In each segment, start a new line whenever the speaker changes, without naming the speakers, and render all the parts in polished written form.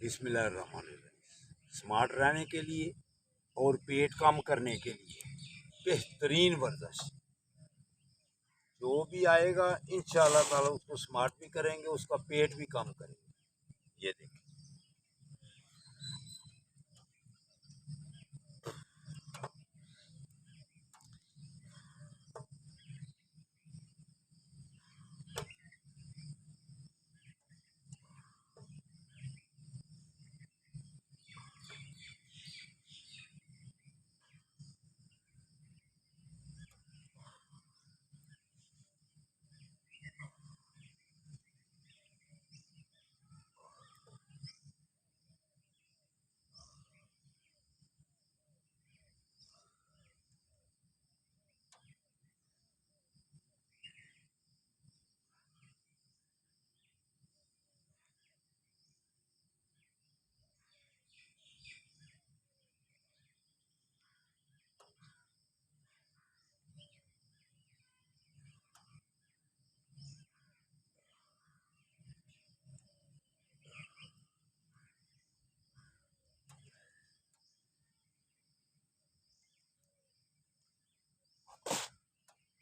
बिस्मिल्लाहिर्रहमानिर्रहीम। स्मार्ट रहने के लिए और पेट कम करने के लिए बेहतरीन वर्जिश। जो भी आएगा इंशाअल्लाह ताला उसको स्मार्ट भी करेंगे, उसका पेट भी कम करेंगे। ये देखिए,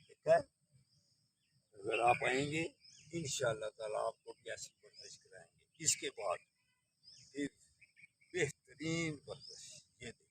ठीक है। अगर आप आएंगे इंशाअल्लाह ताला आपको कैसी वर्जिश कराएंगे। इसके बाद फिर बेहतरीन वर्जिश। ये देखिए,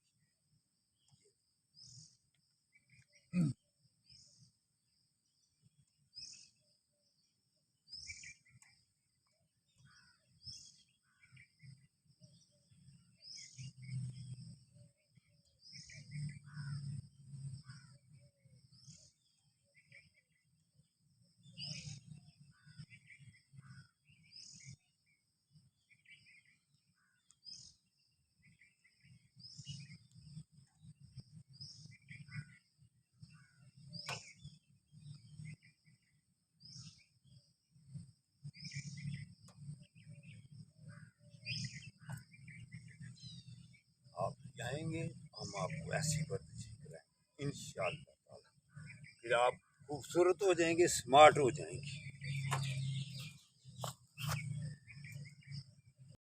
आप जाएंगे हम आपको ऐसी वर्जिश कराएंगे इंशाअल्लाह ताला। फिर आप खूबसूरत हो जाएंगे, स्मार्ट हो जाएंगे।